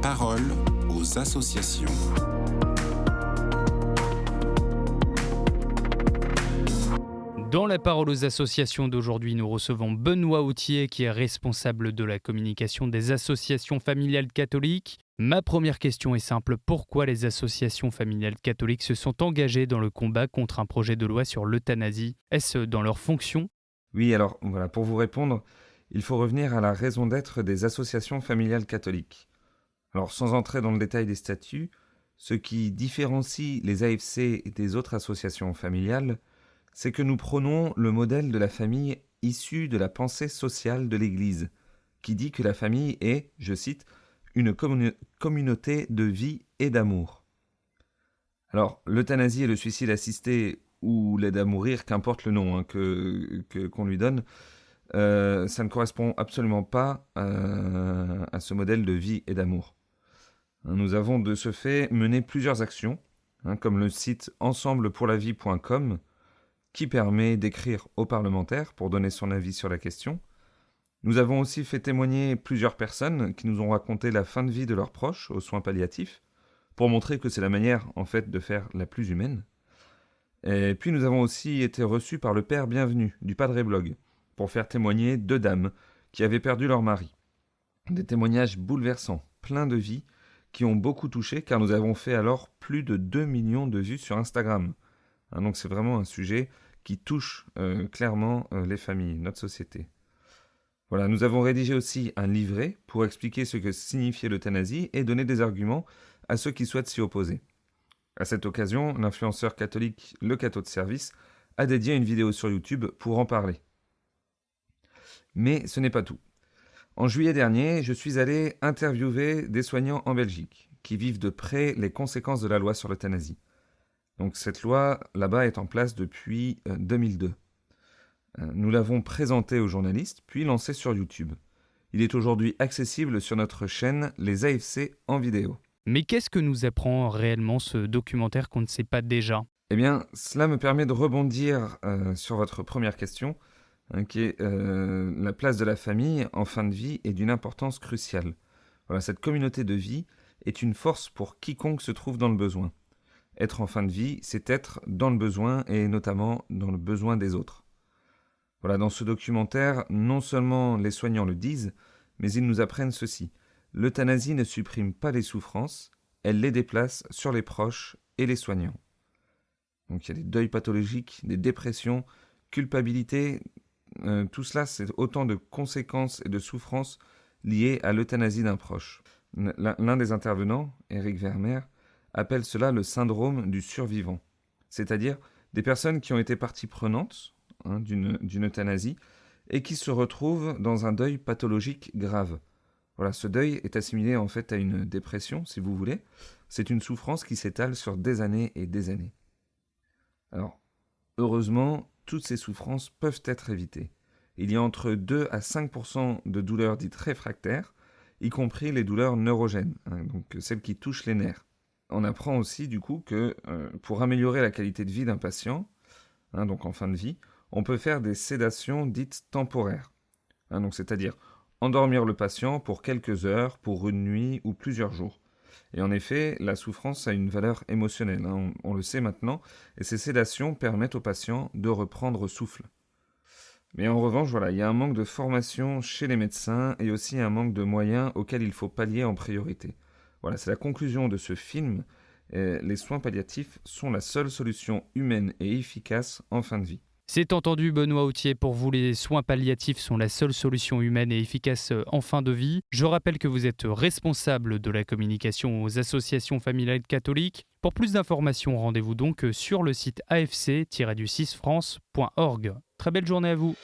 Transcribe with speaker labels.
Speaker 1: parole aux associations.
Speaker 2: Dans la parole aux associations d'aujourd'hui, nous recevons Benoît Autier qui est responsable de la communication des associations familiales catholiques. Ma première question est simple, pourquoi les associations familiales catholiques se sont engagées dans le combat contre un projet de loi sur l'euthanasie ? Est-ce dans leur fonction ?
Speaker 3: Oui, alors voilà, pour vous répondre, il faut revenir à la raison d'être des associations familiales catholiques. Alors sans entrer dans le détail des statuts, ce qui différencie les AFC des autres associations familiales, c'est que nous prônons le modèle de la famille issu de la pensée sociale de l'Église, qui dit que la famille est, je cite, une communauté de vie et d'amour. Alors, l'euthanasie et le suicide assisté ou l'aide à mourir, qu'importe le nom qu'on lui donne, ça ne correspond absolument pas à ce modèle de vie et d'amour. Nous avons de ce fait mené plusieurs actions, comme le site ensemblepourlavie.com, qui permet d'écrire aux parlementaires pour donner son avis sur la question. Nous avons aussi fait témoigner plusieurs personnes qui nous ont raconté la fin de vie de leurs proches aux soins palliatifs, pour montrer que c'est la manière, en fait, de faire la plus humaine. Et puis nous avons aussi été reçus par le Père Bienvenu du Padre Blog, pour faire témoigner 2 dames qui avaient perdu leur mari. Des témoignages bouleversants, pleins de vie, qui ont beaucoup touché, car nous avons fait alors plus de 2 millions de vues sur Instagram. Donc c'est vraiment un sujet qui touche clairement les familles, notre société. Voilà, nous avons rédigé aussi un livret pour expliquer ce que signifiait l'euthanasie et donner des arguments à ceux qui souhaitent s'y opposer. À cette occasion, l'influenceur catholique Le Cateau de Service a dédié une vidéo sur YouTube pour en parler. Mais ce n'est pas tout. En juillet dernier, je suis allé interviewer des soignants en Belgique qui vivent de près les conséquences de la loi sur l'euthanasie. Donc cette loi, là-bas, est en place depuis 2002. Nous l'avons présentée aux journalistes, puis lancée sur YouTube. Il est aujourd'hui accessible sur notre chaîne Les AFC en vidéo.
Speaker 2: Mais qu'est-ce que nous apprend réellement ce documentaire qu'on ne sait pas déjà ?
Speaker 3: Eh bien, cela me permet de rebondir sur votre première question, qui est la place de la famille en fin de vie est d'une importance cruciale. Voilà, cette communauté de vie est une force pour quiconque se trouve dans le besoin. Être en fin de vie, c'est être dans le besoin et notamment dans le besoin des autres. Voilà, dans ce documentaire, non seulement les soignants le disent, mais ils nous apprennent ceci. L'euthanasie ne supprime pas les souffrances, elle les déplace sur les proches et les soignants. Donc il y a des deuils pathologiques, des dépressions, culpabilité, tout cela c'est autant de conséquences et de souffrances liées à l'euthanasie d'un proche. L'un des intervenants, Eric Vermeer, appelle cela le syndrome du survivant, c'est-à-dire des personnes qui ont été partie prenante d'une euthanasie et qui se retrouvent dans un deuil pathologique grave. Voilà, ce deuil est assimilé en fait à une dépression, si vous voulez. C'est une souffrance qui s'étale sur des années et des années. Alors, heureusement, toutes ces souffrances peuvent être évitées. Il y a entre 2 à 5% de douleurs dites réfractaires, y compris les douleurs neurogènes, donc celles qui touchent les nerfs. On apprend aussi du coup que pour améliorer la qualité de vie d'un patient, donc en fin de vie, on peut faire des sédations dites temporaires. Donc c'est-à-dire endormir le patient pour quelques heures, pour une nuit ou plusieurs jours. Et en effet, la souffrance a une valeur émotionnelle, on le sait maintenant, et ces sédations permettent au patient de reprendre souffle. Mais en revanche, voilà, il y a un manque de formation chez les médecins et aussi un manque de moyens auxquels il faut pallier en priorité. Voilà, c'est la conclusion de ce film. Les soins palliatifs sont la seule solution humaine et efficace en fin de vie.
Speaker 2: C'est entendu, Benoît Autier, pour vous les soins palliatifs sont la seule solution humaine et efficace en fin de vie. Je rappelle que vous êtes responsable de la communication aux associations familiales catholiques. Pour plus d'informations, rendez-vous donc sur le site afc-france.org. Très belle journée à vous.